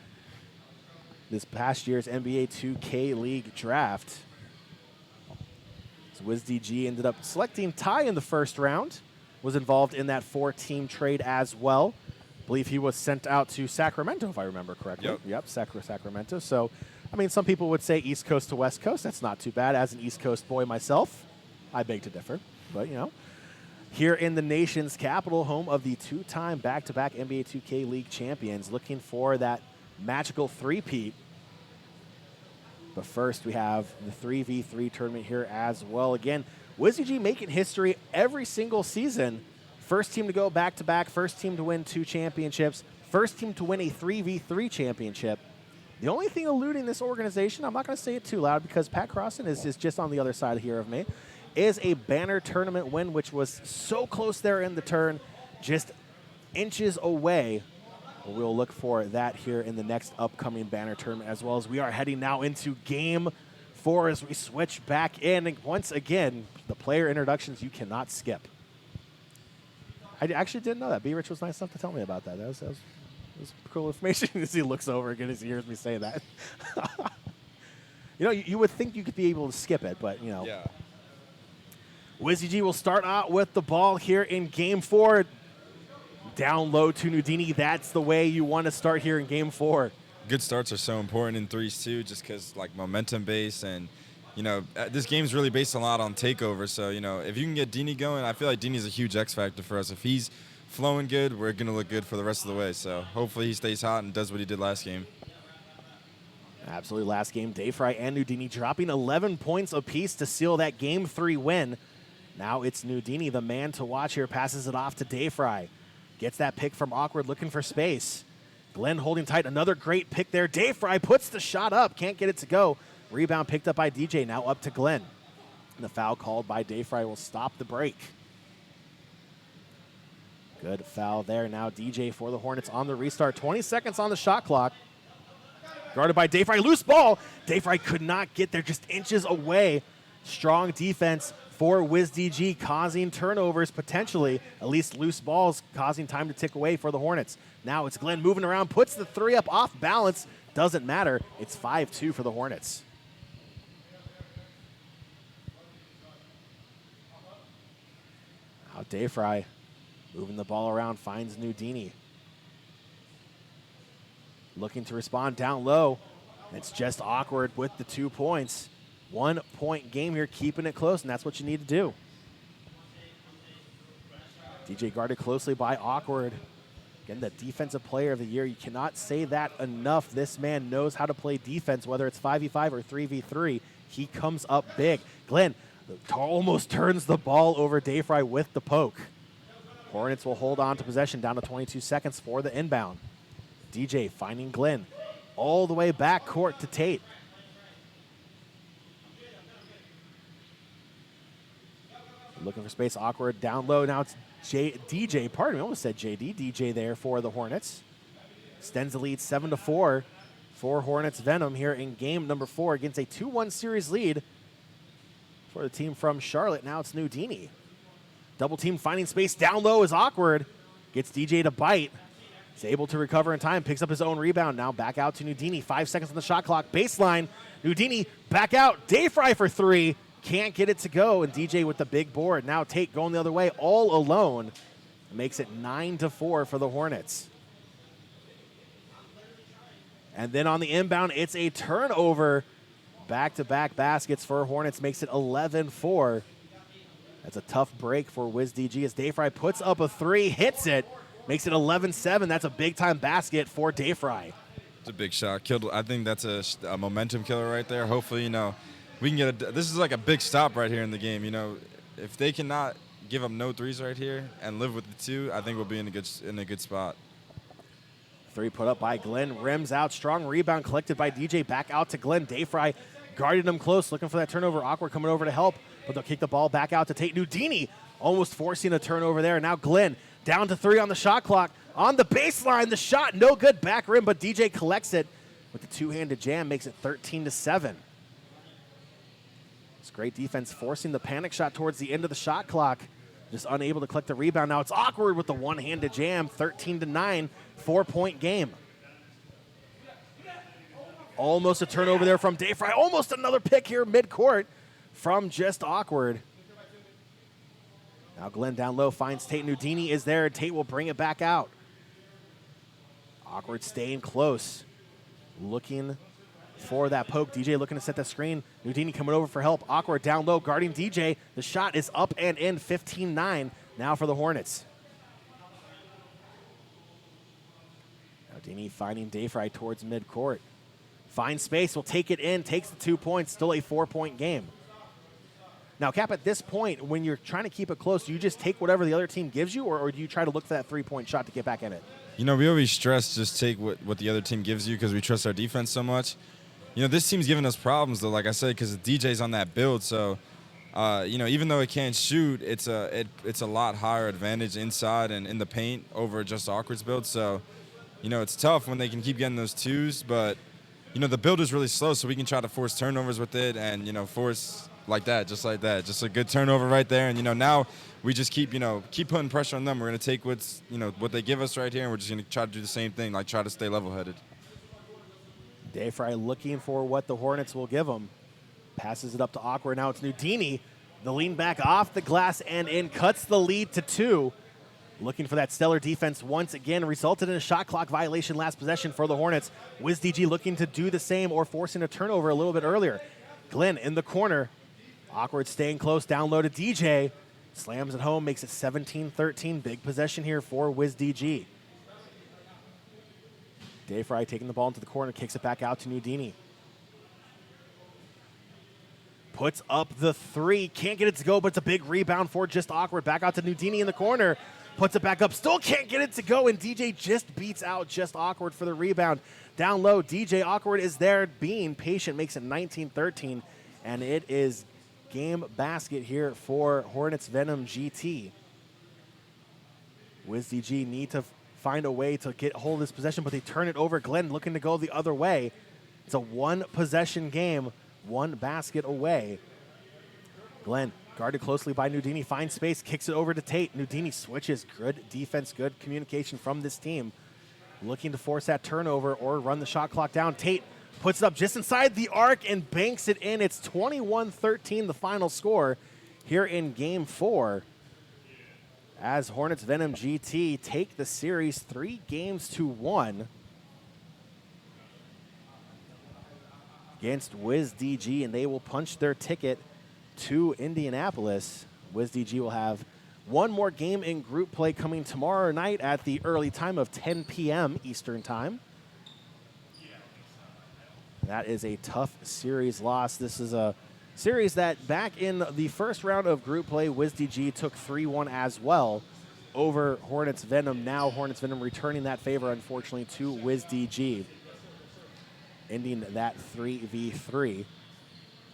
this past year's NBA 2K League draft. So Wiz DG ended up selecting Ty in the first round. Was involved in that 4-team trade as well. I believe he was sent out to Sacramento, if I remember correctly. Yep, Sacramento. So, I mean, some people would say East Coast to West Coast. That's not too bad. As an East Coast boy myself, I beg to differ. But, you know, here in the nation's capital, home of the 2-time back-to-back NBA 2K League champions, looking for that magical three-peat. But first, we have the 3v3 tournament here as well. Again, Wiz DG making history every single season First team to go back-to-back, first team to win 2 championships, first team to win a 3v3 championship. The only thing eluding this organization, I'm not going to say it too loud because Pat Crossan is just on the other side here of me, is a banner tournament win, which was so close there in the turn, just inches away. We'll look for that here in the next upcoming banner tournament, as well as we are heading now into Game 4 as we switch back in. And once again, the player introductions you cannot skip. I actually didn't know that. B-Rich was nice enough to tell me about that. That was cool information as he looks over again as he hears me say that. You would think you could be able to skip it, but, Yeah. Wizards D.G will start out with the ball here in Game 4. Down low to Nudini. That's the way you want to start here in Game 4. Good starts are so important in threes too, just because momentum base, and this game's really based a lot on takeover. So if you can get Dini going, I feel like Dini's a huge X factor for us. If he's flowing good, we're gonna look good for the rest of the way. So hopefully he stays hot and does what he did last game. Absolutely, last game, Dayfry and Nudini dropping 11 points apiece to seal that Game 3 win. Now it's Nudini, the man to watch here, passes it off to Dayfry. Gets that pick from Awkward, looking for space. Glenn holding tight, another great pick there. Dayfry puts the shot up, can't get it to go. Rebound picked up by DJ, now up to Glenn. And the foul called by Dayfry will stop the break. Good foul there. Now DJ for the Hornets on the restart. 20 seconds on the shot clock. Guarded by Dayfry, loose ball. Dayfry could not get there, just inches away. Strong defense for Wizards D.G, causing turnovers potentially, at least loose balls, causing time to tick away for the Hornets. Now it's Glenn moving around, puts the 3 up off balance. Doesn't matter. It's 5-2 for the Hornets. Now Dayfry moving the ball around, finds Nudini. Looking to respond down low. It's just Awkward with the 2 points. 1 point game here, keeping it close, and that's what you need to do. DJ guarded closely by Awkward. Again, the defensive player of the year. You cannot say that enough. This man knows how to play defense, whether it's 5v5 or 3v3. He comes up big. Glenn almost turns the ball over Dayfry with the poke. Hornets will hold on to possession down to 22 seconds for the inbound. DJ finding Glenn all the way back court to Tate. Looking for space, Awkward, down low. Now it's DJ, pardon me, I almost said JD. DJ there for the Hornets. Extends the lead 7-4 for Hornets Venom here in game number 4 against a 2-1 series lead for the team from Charlotte. Now it's Nudini. Double team finding space down low is Awkward. Gets DJ to bite. He's able to recover in time, picks up his own rebound. Now back out to Nudini. 5 seconds on the shot clock. Baseline. Nudini back out. Dayfry for 3. Can't get it to go, and DJ with the big board. Now Tate going the other way all alone. Makes it 9-4 for the Hornets. And then on the inbound, it's a turnover. Back-to-back baskets for Hornets makes it 11-4. That's a tough break for Wizards D.G as Dayfry puts up a 3, hits it, makes it 11-7. That's a big-time basket for Dayfry. It's a big shot. Killed. I think that's a momentum killer right there. Hopefully, we can get this is like a big stop right here in the game. If they cannot give up no threes right here and live with the 2, I think we'll be in a good spot. 3 put up by Glenn, rims out, strong rebound collected by DJ, back out to Glenn. Dayfry guarded him close, looking for that turnover. Awkward coming over to help, but they'll kick the ball back out to Tate. Nudini almost forcing a turnover there. Now Glenn down to 3 on the shot clock. On the baseline, the shot no good, back rim, but DJ collects it with the 2-handed jam, makes it 13-7. Great defense forcing the panic shot towards the end of the shot clock. Just unable to collect the rebound. Now it's Awkward with the 1-handed jam. 13-9, 4-point game. Almost a turnover there from Dayfry. Almost another pick here mid-court from just Awkward. Now Glenn down low finds Tate. Nudini is there. Tate will bring it back out. Awkward staying close. Looking for that poke. DJ looking to set the screen. Nudini coming over for help. Awkward down low guarding DJ. The shot is up and in. 15-9 now for the Hornets. Nudini finding Dayfry towards midcourt. Finds space, will take it in, takes the 2 points. Still a 4-point game. Now, Cap, at this point, when you're trying to keep it close, do you just take whatever the other team gives you, or do you try to look for that three-point shot to get back in it? You know, we always stress just take what the other team gives you because we trust our defense so much. You know, this team's giving us problems, though, like I said, because DJ's on that build. So, you know, even though it can't shoot, it's a lot higher advantage inside and in the paint over just Awkward's build. So, you know, it's tough when they can keep getting those twos. But, you know, the build is really slow, so we can try to force turnovers with it and, you know, force like that. Just a good turnover right there. And, you know, now we just keep putting pressure on them. We're going to take what they give us right here, and we're just going to try to do the same thing, like try to stay level-headed. Dayfry looking for what the Hornets will give him. Passes it up to Awkward. Now it's Nudini. The lean back off the glass and in. Cuts the lead to 2. Looking for that stellar defense once again. Resulted in a shot clock violation last possession for the Hornets. Wizards D.G looking to do the same or forcing a turnover a little bit earlier. Glenn in the corner. Awkward staying close. Down low to DJ. Slams it home. Makes it 17-13. Big possession here for Wizards D.G. Dayfry taking the ball into the corner, kicks it back out to Nudini. Puts up the 3, can't get it to go, but it's a big rebound for just Awkward. Back out to Nudini in the corner, puts it back up, still can't get it to go, and DJ just beats out just Awkward for the rebound. Down low, DJ Awkward is there being patient, makes it 19-13, and it is game basket here for Hornets Venom GT. Wizards DG need to find a way to get hold of this possession, but they turn it over. Glenn looking to go the other way. It's a one-possession game, one basket away. Glenn, guarded closely by Nudini, finds space, kicks it over to Tate. Nudini switches. Good defense, good communication from this team. Looking to force that turnover or run the shot clock down. Tate puts it up just inside the arc and banks it in. It's 21-13, the final score here in Game 4. As Hornets Venom GT take the series 3-1 against Wizards DG, and they will punch their ticket to Indianapolis. Wizards DG will have one more game in group play coming tomorrow night at the early time of 10 p.m. Eastern Time. That is a tough series loss. This is a series that back in the first round of group play, Wizards DG took 3-1 as well over Hornets Venom. Now Hornets Venom returning that favor, unfortunately, to Wizards DG. Ending that 3v3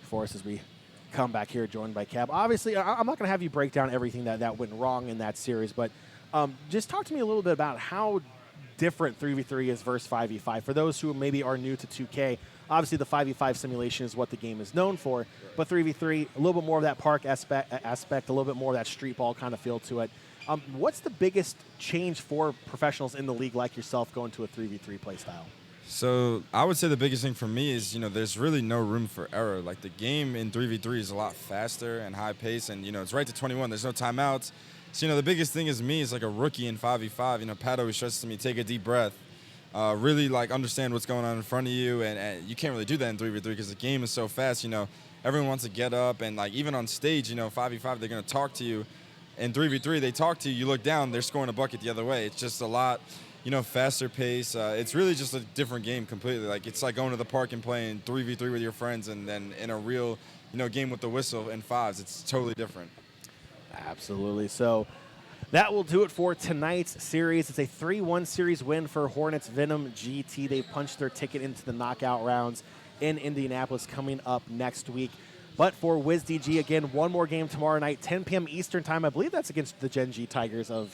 for us as we come back here, joined by Cab. Obviously, I'm not going to have you break down everything that went wrong in that series, but just talk to me a little bit about how different 3v3 is versus 5v5. For those who maybe are new to 2K, obviously the 5v5 simulation is what the game is known for, but 3v3, a little bit more of that park aspect, a little bit more of that street ball kind of feel to it. What's the biggest change for professionals in the league like yourself going to a 3v3 play style? So I would say the biggest thing for me is, there's really no room for error. Like the game in 3v3 is a lot faster and high pace, and, it's right to 21. There's no timeouts. So, the biggest thing is me as like a rookie in 5v5. Pat always stresses to me, take a deep breath. Really understand what's going on in front of you, and you can't really do that in 3v3 because the game is so fast. Everyone wants to get up, and even on stage, 5v5 they're going to talk to you. In 3v3 they talk to you, you look down, they're scoring a bucket the other way. It's just a lot, faster pace. It's really just a different game completely. It's like going to the park and playing 3v3 with your friends, and then in a real game with the whistle and fives. It's totally different. Absolutely. So that will do it for tonight's series. It's a 3-1 series win for Hornets Venom GT. They punched their ticket into the knockout rounds in Indianapolis coming up next week. But for Wizards DG, again, one more game tomorrow night, 10 p.m. Eastern time. I believe that's against the Gen G Tigers of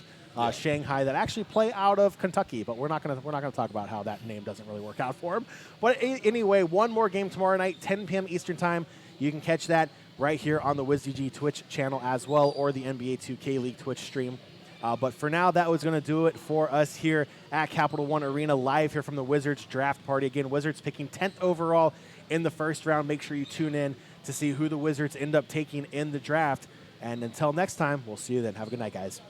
Shanghai that actually play out of Kentucky. But we're not gonna talk about how that name doesn't really work out for them. But anyway, one more game tomorrow night, 10 p.m. Eastern time. You can catch that right here on the Wizards DG Twitch channel as well, or the NBA 2K League Twitch stream. But for now, that was going to do it for us here at Capital One Arena, live here from the Wizards draft party. Again, Wizards picking 10th overall in the first round. Make sure you tune in to see who the Wizards end up taking in the draft. And until next time, we'll see you then. Have a good night, guys.